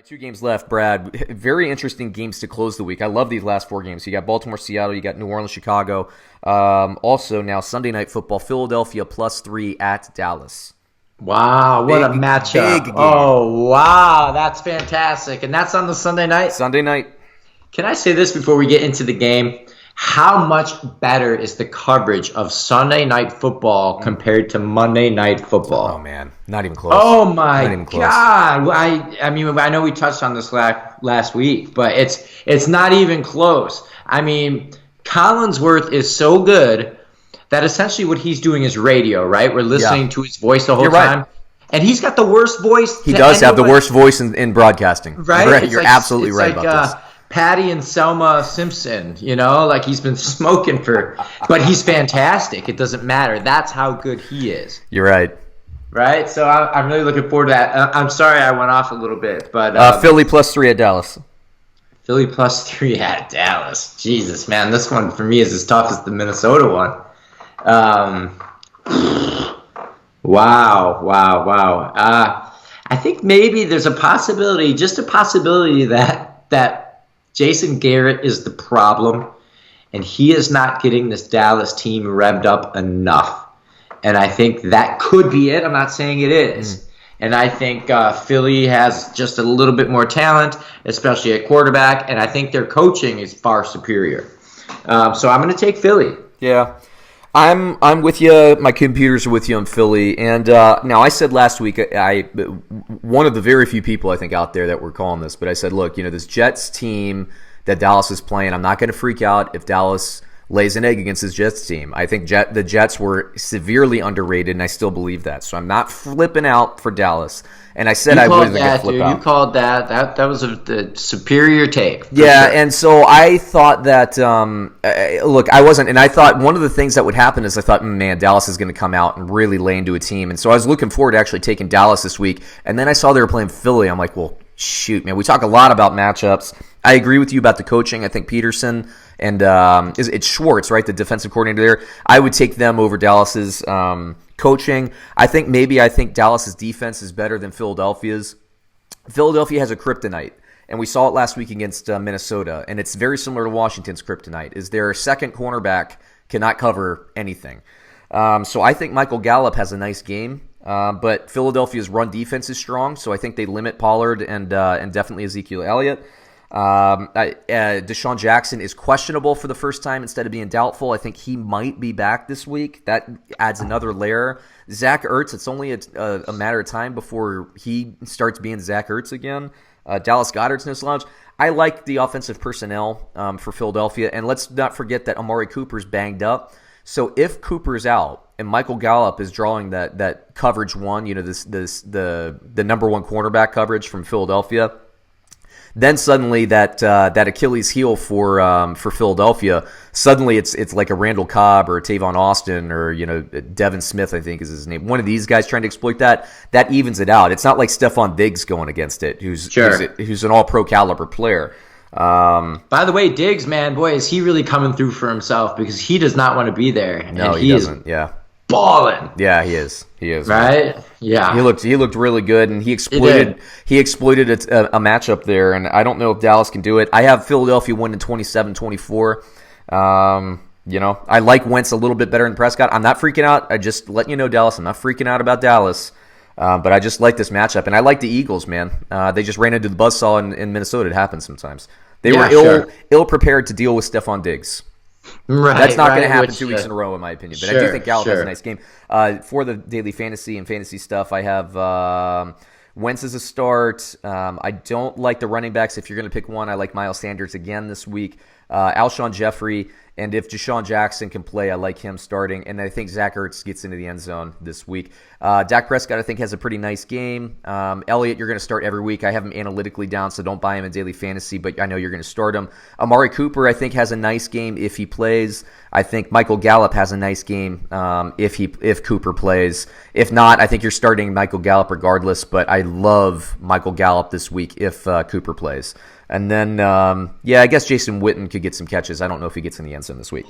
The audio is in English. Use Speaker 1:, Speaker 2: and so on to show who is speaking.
Speaker 1: 2 games left, Brad. Very interesting games to close the week. I love these last 4 games. You got Baltimore, Seattle, you got New Orleans, Chicago. Also now Sunday Night Football, Philadelphia +3 at Dallas.
Speaker 2: Wow, what a matchup.
Speaker 1: Big game.
Speaker 2: Oh, wow, that's fantastic. And that's on the Sunday night?
Speaker 1: Sunday night.
Speaker 2: Can I say this before we get into the game? How much better is the coverage of Sunday Night Football compared to Monday Night Football?
Speaker 1: Oh, man, not even close.
Speaker 2: Oh, my God. I mean, I know we touched on this last week, but it's not even close. I mean, Collinsworth is so good that essentially what he's doing is radio, right? We're listening to his voice the whole time. Right. And he's got the worst voice.
Speaker 1: He does have the worst voice in broadcasting.
Speaker 2: Right?
Speaker 1: You're absolutely right about this.
Speaker 2: Patty and Selma Simpson, like he's been smoking but he's fantastic. It doesn't matter. That's how good he is.
Speaker 1: You're right.
Speaker 2: Right? So I'm really looking forward to that. I'm sorry I went off a little bit, but
Speaker 1: Philly +3 at Dallas.
Speaker 2: Philly +3 at Dallas. Jesus, man, this one for me is as tough as the Minnesota one. Wow. I think maybe there's a possibility that Jason Garrett is the problem, and he is not getting this Dallas team revved up enough. And I think that could be it. I'm not saying it is. And I think Philly has just a little bit more talent, especially at quarterback, and I think their coaching is far superior. So I'm going to take Philly.
Speaker 1: Yeah. I'm with you. My computers are with you on Philly. And now I said last week, one of the very few people I think out there that were calling this, but I said, look, this Jets team that Dallas is playing, I'm not going to freak out if Dallas lays an egg against this Jets team. I think the Jets were severely underrated, and I still believe that. So I'm not flipping out for Dallas. And I said I wasn't going to flip out.
Speaker 2: You called that. That was the superior take.
Speaker 1: Yeah, sure. And so I thought that, look, I wasn't, and I thought one of the things that would happen is I thought, man, Dallas is going to come out and really lay into a team. And so I was looking forward to actually taking Dallas this week. And then I saw they were playing Philly. I'm like, well, shoot, man. We talk a lot about matchups. I agree with you about the coaching. I think Peterson and it's Schwartz, right, the defensive coordinator there. I would take them over Dallas's coaching. I think Dallas's defense is better than Philadelphia's. Philadelphia has a kryptonite, and we saw it last week against Minnesota, and it's very similar to Washington's kryptonite, is their second cornerback cannot cover anything. So I think Michael Gallup has a nice game, but Philadelphia's run defense is strong, so I think they limit Pollard and definitely Ezekiel Elliott. DeSean Jackson is questionable for the first time instead of being doubtful. I think he might be back this week. That adds another layer. Zach Ertz, it's only a matter of time before he starts being Zach Ertz again. Dallas Goedert's no slouch. I like the offensive personnel for Philadelphia, and let's not forget that Amari Cooper's banged up. So if Cooper's out and Michael Gallup is drawing that coverage one, the number one cornerback coverage from Philadelphia, then suddenly that Achilles heel for Philadelphia, suddenly it's like a Randall Cobb or a Tavon Austin or Devin Smith, I think is his name. One of these guys trying to exploit that evens it out. It's not like Stephon Diggs going against it, who's an all-pro caliber player.
Speaker 2: By the way, Diggs, man, boy, is he really coming through for himself because he does not want to be there.
Speaker 1: No, he doesn't. Yeah.
Speaker 2: Balling.
Speaker 1: Yeah, he is.
Speaker 2: Right? Yeah.
Speaker 1: He looked really good, and he exploited a matchup there, and I don't know if Dallas can do it. I have Philadelphia winning 27-24. I like Wentz a little bit better than Prescott. I'm not freaking out. I just letting you know, Dallas, I'm not freaking out about Dallas. But I just like this matchup, and I like the Eagles, man. They just ran into the buzzsaw in Minnesota. It happens sometimes. They were ill prepared to deal with Stephon Diggs.
Speaker 2: Right,
Speaker 1: that's not going to happen 2 weeks in a row, in my opinion. But I do think Gallup has a nice game. For the daily fantasy and fantasy stuff, I have Wentz as a start. I don't like the running backs. If you're going to pick one, I like Miles Sanders again this week. Alshon Jeffery, and if DeSean Jackson can play, I like him starting. And I think Zach Ertz gets into the end zone this week. Dak Prescott, I think, has a pretty nice game. Elliott, you're going to start every week. I have him analytically down, so don't buy him in daily fantasy, but I know you're going to start him. Amari Cooper, I think, has a nice game if he plays. I think Michael Gallup has a nice game if Cooper plays. If not, I think you're starting Michael Gallup regardless, but I love Michael Gallup this week if Cooper plays. And then, I guess Jason Witten could get some catches. I don't know if he gets in the end zone this week.